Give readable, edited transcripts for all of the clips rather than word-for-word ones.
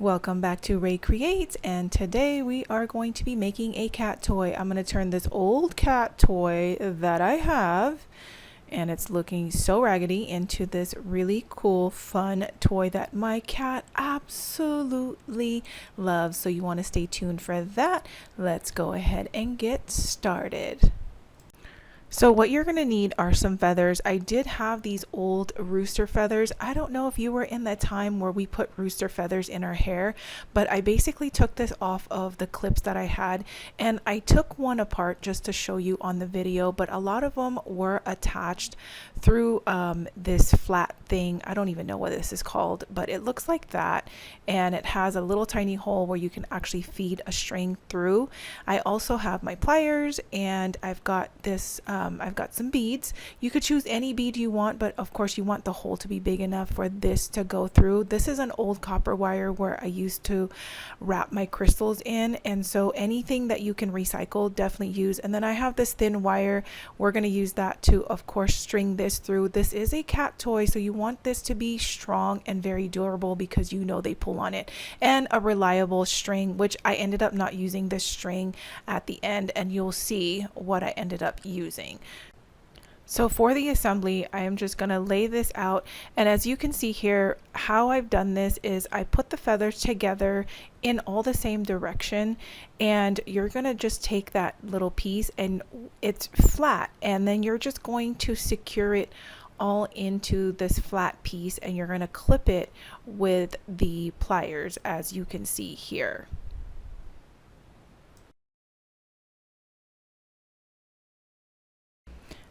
Welcome back to Ray Creates, and today we are going to be making a cat toy. I'm going to turn this old cat toy that I have, and it's looking so raggedy, into this really cool, fun toy that my cat absolutely loves. So you want to stay tuned for that. Let's go ahead and get started. So what you're going to need are some feathers. I did have these old rooster feathers. I don't know if you were in that time where we put rooster feathers in our hair, but I basically took this off of the clips that I had, and I took one apart just to show you on the video, but a lot of them were attached through this flat thing. I don't even know what this is called, but it looks like that, and it has a little tiny hole where you can actually feed a string through. I also have my pliers, and I've got this I've got some beads. You could choose any bead you want, but of course you want the hole to be big enough for this to go through. This is an old copper wire where I used to wrap my crystals in, and so anything that you can recycle, definitely use. And then I have this thin wire. We're going to use that to, of course, string this through. This is a cat toy, so you want this to be strong and very durable because you know they pull on it, and a reliable string, which I ended up not using this string at the end, and you'll see what I ended up using. So for the assembly, I am just going to lay this out, and as you can see here, how I've done this is I put the feathers together in all the same direction, and you're going to just take that little piece, and it's flat, and then you're just going to secure it all into this flat piece, and you're going to clip it with the pliers, as you can see here.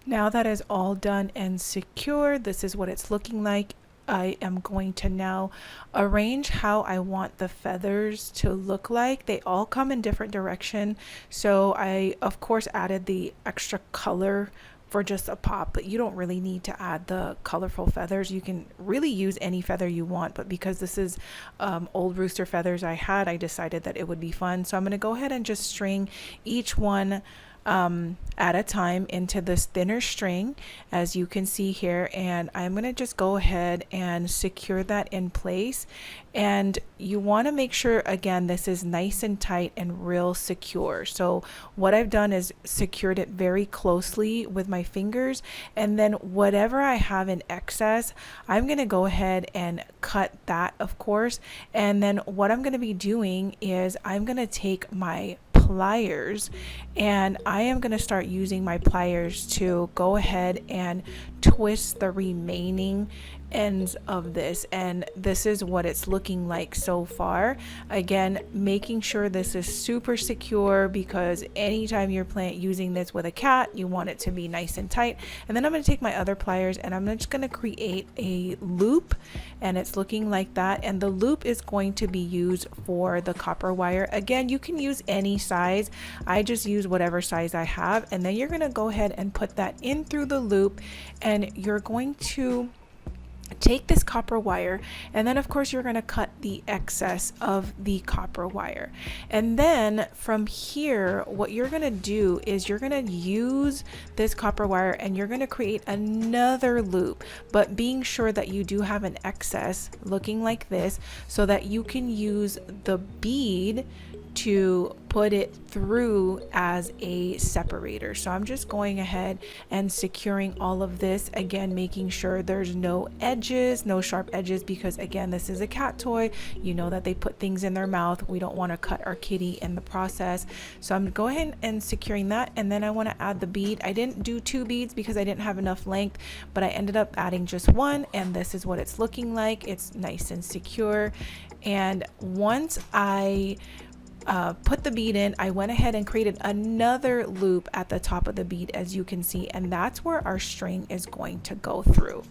Now that is all done and secure, this is what it's looking like. I am going to now arrange how I want the feathers to look like. They all come in different direction, so I of course added the extra color for just a pop, but you don't really need to add the colorful feathers. You can really use any feather you want, but because this is old rooster feathers I had, I decided that it would be fun. So I'm going to go ahead and just string each one at a time into this thinner string, as you can see here, and I'm going to just go ahead and secure that in place. And you want to make sure, again, this is nice and tight and real secure. So what I've done is secured it very closely with my fingers, and then whatever I have in excess, I'm going to go ahead and cut that, of course. And then what I'm going to be doing is I'm going to take my pliers, and I am going to start using my pliers to go ahead and twist the remaining ends of this, and this is what it's looking like so far. Again, making sure this is super secure, because anytime you're using this with a cat, you want it to be nice and tight. And then I'm going to take my other pliers, and I'm just going to create a loop, and it's looking like that. And the loop is going to be used for the copper wire. Again, you can use any size. I just use whatever size I have, and then you're going to go ahead and put that in through the loop, and you're going to take this copper wire, and then of course you're going to cut the excess of the copper wire. And then from here, what you're going to do is you're going to use this copper wire, and you're going to create another loop, but being sure that you do have an excess looking like this, so that you can use the bead to put it through as a separator. So I'm just going ahead and securing all of this, again making sure there's no edges, no sharp edges, because again, this is a cat toy. You know that they put things in their mouth. We don't want to cut our kitty in the process. So I'm going ahead and securing that, and then I want to add the bead. I didn't do 2 beads because I didn't have enough length, but I ended up adding just 1, and this is what it's looking like. It's nice and secure. And once I put the bead in, I went ahead and created another loop at the top of the bead, as you can see, and that's where our string is going to go through.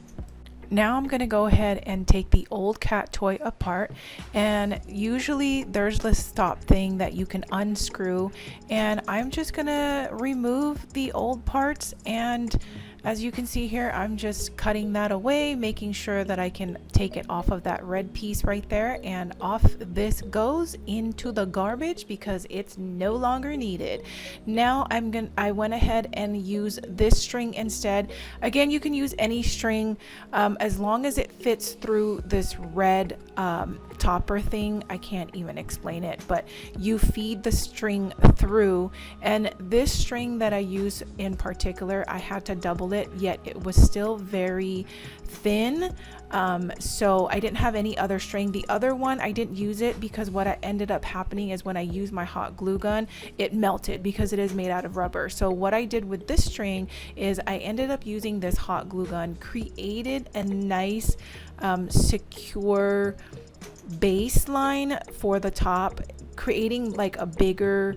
Now I'm going to go ahead and take the old cat toy apart, and usually there's this stop thing that you can unscrew, and I'm just going to remove the old parts and As you can see here, I'm just cutting that away, making sure that I can take it off of that red piece right there, and off this goes into the garbage because it's no longer needed. Now I went ahead and use this string instead. Again, you can use any string as long as it fits through this red topper thing. I can't even explain it, but you feed the string through, and this string that I use in particular, I had to double it, yet it was still very thin, so I didn't have any other string. The other one I didn't use it because what ended up happening is when I used my hot glue gun, it melted because it is made out of rubber. So what I did with this string is I ended up using this hot glue gun, created a nice secure baseline for the top, creating like a bigger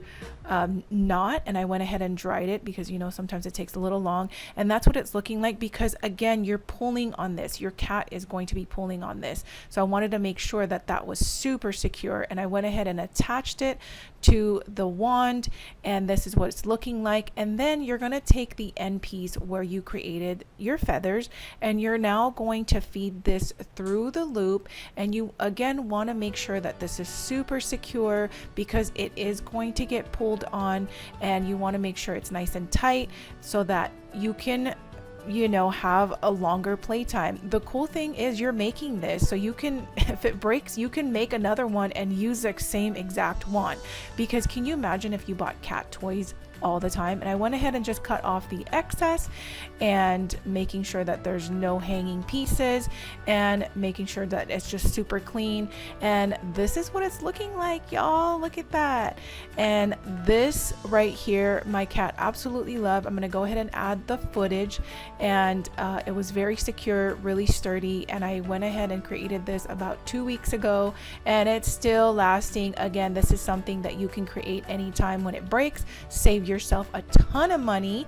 knot, and I went ahead and dried it because, you know, sometimes it takes a little long, and that's what it's looking like because again, you're pulling on this, your cat is going to be pulling on this. So I wanted to make sure that that was super secure, and I went ahead and attached it to the wand, and this is what it's looking like. And then you're going to take the end piece where you created your feathers, and you're now going to feed this through the loop, and you again want to make sure that this is super secure because it is going to get pulled on, and you want to make sure it's nice and tight so that you can, you know, have a longer playtime. The cool thing is you're making this so you can, if it breaks, you can make another one and use the same exact one. Because can you imagine if you bought cat toys all the time? And I went ahead and just cut off the excess, and making sure that there's no hanging pieces, and making sure that it's just super clean. And this is what it's looking like, y'all. Look at that. And this right here, my cat absolutely loved. I'm gonna go ahead and add the footage, and it was very secure, really sturdy, and I went ahead and created this about 2 weeks ago, and it's still lasting. Again, this is something that you can create anytime. When it breaks, save yourself a ton of money.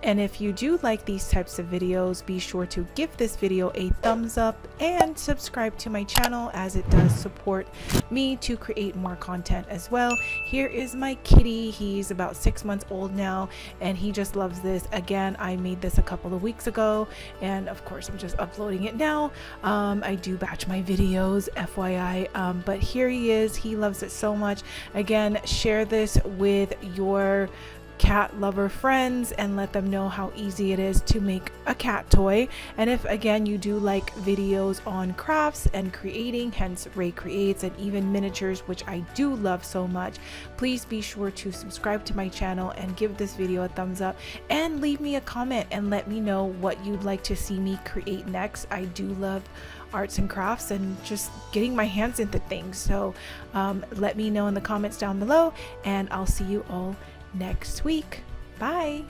And if you do like these types of videos, be sure to give this video a thumbs up and subscribe to my channel, as it does support me to create more content as well. Here is my kitty. He's about 6 months old now, and he just loves this. Again, I made this a couple of weeks ago, and of course I'm just uploading it now. I do batch my videos, FYI, but here he is. He loves it so much. Again, share this with your cat lover friends and let them know how easy it is to make a cat toy. And if again you do like videos on crafts and creating, hence Ray Creates, and even miniatures, which I do love so much, please be sure to subscribe to my channel and give this video a thumbs up, and leave me a comment and let me know what you'd like to see me create next. I do love arts and crafts and just getting my hands into things, so let me know in the comments down below, and I'll see you all next week. Bye.